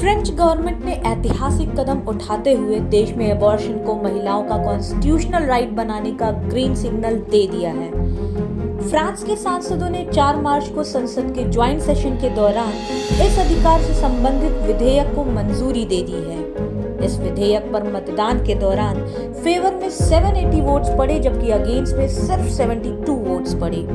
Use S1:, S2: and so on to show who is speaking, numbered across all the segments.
S1: French government ने ऐतिहासिक कदम उठाते हुए देश में अबॉर्शन को महिलाओं का कॉन्स्टिट्यूशनल राइट बनाने का ग्रीन सिग्नल दे दिया है। फ्रांस के सांसदों ने 4 मार्च को संसद के ज्वाइंट सेशन के दौरान इस अधिकार से संबंधित विधेयक को मंजूरी दे दी है। इस विधेयक पर मतदान के दौरान फेवर में 780 वोट्स पड़े, जबकि अगेंस्ट में सिर्फ 72 वोट्स पड़े।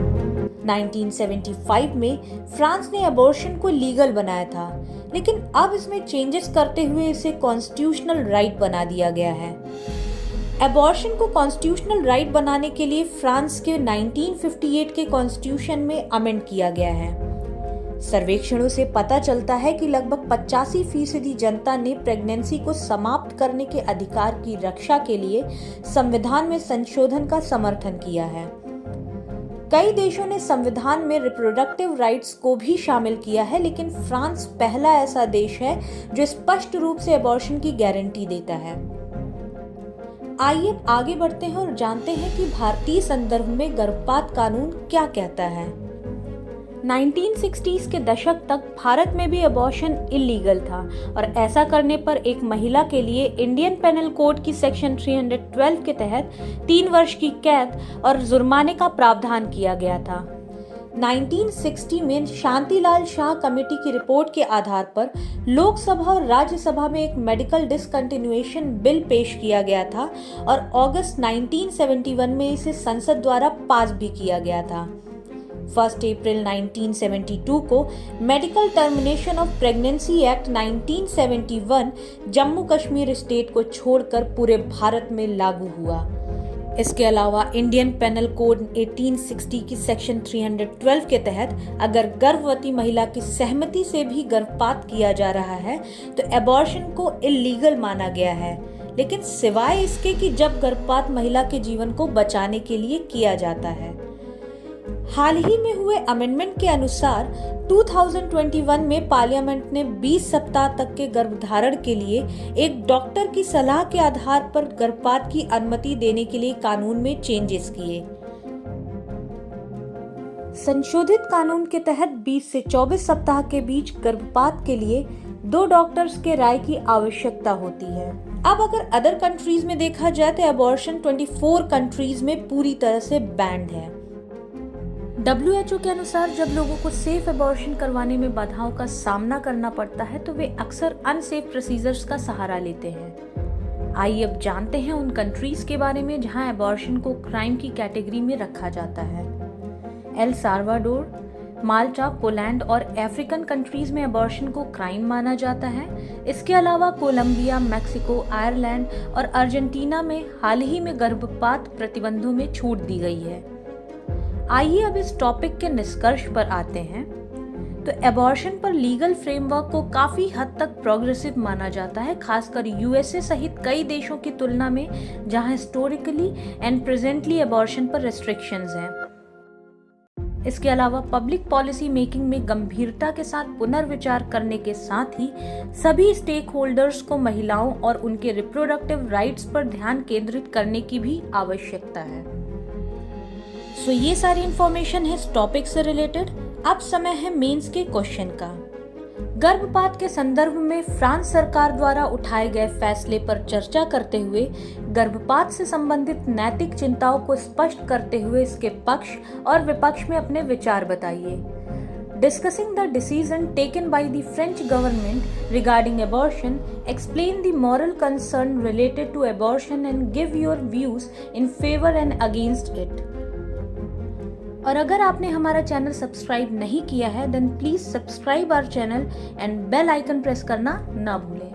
S1: 1975 में फ्रांस ने अबॉर्शन को लीगल बनाया था, लेकिन अब इसमें चेंजेस करते हुए इसे कॉन्स्टिट्यूशनल राइट बना दिया गया है। अबॉर्शन को कॉन्स्टिट्यूशनल राइट बनाने के लिए फ्रांस के 1958 के कॉन्स्टिट्यूशन में अमेंड किया गया है। सर्वेक्षणों से पता चलता है कि लगभग 85% जनता ने प्रेगनेंसी को समाप्त करने के अधिकार की रक्षा के लिए संविधान में संशोधन का समर्थन किया है। कई देशों ने संविधान में रिप्रोडक्टिव राइट्स को भी शामिल किया है, लेकिन फ्रांस पहला ऐसा देश है जो स्पष्ट रूप से अबॉर्शन की गारंटी देता है। आइए आगे बढ़ते हैं और जानते हैं कि भारतीय संदर्भ में गर्भपात कानून क्या कहता है। 1960s के दशक तक भारत में भी अबॉर्शन इलीगल था और ऐसा करने पर एक महिला के लिए इंडियन पेनल कोड की सेक्शन 312 के तहत 3 वर्ष की कैद और जुर्माने का प्रावधान किया गया था। 1960 में शांतिलाल शाह कमेटी की रिपोर्ट के आधार पर लोकसभा और राज्यसभा में एक मेडिकल डिसकंटिन्यूएशन बिल पेश किया गया था और अगस्त 1971 में इसे संसद द्वारा पास भी किया गया था। 1 अप्रैल 1972 को medical termination of pregnancy act 1971 Jammu Kashmir state को छोड़कर पूरे भारत में लागू हुआ। इसके अलावा इंडियन पेनल कोड 1860 की सेक्शन 312 के तहत अगर गर्भवती महिला की सहमति से भी गर्भपात किया जा रहा है तो अबॉर्शन को इलीगल माना गया है, लेकिन सिवाय इसके कि जब गर्भपात महिला के जीवन को बचाने के लिए किया जाता है। हाल ही में हुए अमेंडमेंट के अनुसार 2021 में पार्लियामेंट ने 20 सप्ताह तक के गर्भधारण के लिए एक डॉक्टर की सलाह के आधार पर गर्भपात की अनुमति देने के लिए कानून में चेंजेस किए। संशोधित कानून के तहत 20 से 24 सप्ताह के बीच गर्भपात के लिए 2 डॉक्टर्स के राय की आवश्यकता होती है। अब अगर अदर कंट्रीज में देखा जाए तो अबॉर्शन 24 कंट्रीज में पूरी तरह से बैंड है। WHO के अनुसार जब लोगों को सेफ अबॉर्शन करवाने में बाधाओं का सामना करना पड़ता है तो वे अक्सर अनसेफ प्रोसीजर्स का सहारा लेते हैं। आइए अब जानते हैं उन कंट्रीज के बारे में जहां अबॉर्शन को क्राइम की कैटेगरी में रखा जाता है। एल साल्वाडोर, माल्टा, पोलैंड और अफ्रीकन कंट्रीज में अबॉर्शन को क्राइम माना जाता है। इसके अलावा कोलंबिया, मैक्सिको, आयरलैंड और अर्जेंटीना में हाल ही में गर्भपात प्रतिबंधों में छूट दी गई है। आइए अब इस टॉपिक के निष्कर्ष पर आते हैं। तो अबॉर्शन पर लीगल फ्रेमवर्क को काफी हद तक प्रोग्रेसिव माना जाता है, खासकर यूएसए सहित कई देशों की तुलना में जहां हिस्टोरिकली एंड प्रेजेंटली अबॉर्शन पर रेस्ट्रिक्शंस हैं। इसके अलावा पब्लिक पॉलिसी मेकिंग में गंभीरता के साथ पुनर्विचार करने के साथ ही सभी स्टेक होल्डर्स को महिलाओं और उनके रिप्रोडक्टिव राइट्स पर ध्यान केंद्रित करने की भी आवश्यकता है। तो ये सारी इंफॉर्मेशन है इस टॉपिक से रिलेटेड। अब समय है मेंस के क्वेश्चन का। गर्भपात के संदर्भ में फ्रांस सरकार द्वारा उठाए गए फैसले पर चर्चा करते हुए गर्भपात से संबंधित नैतिक चिंताओं को स्पष्ट करते हुए इसके पक्ष और विपक्ष में अपने विचार बताइए। Discussing the decision taken by the French government regarding abortion, explain the moral concern related to abortion and give your views in favor and against it. और अगर आपने हमारा चैनल सब्सक्राइब नहीं किया है then please subscribe our channel and bell icon press करना ना भूलें।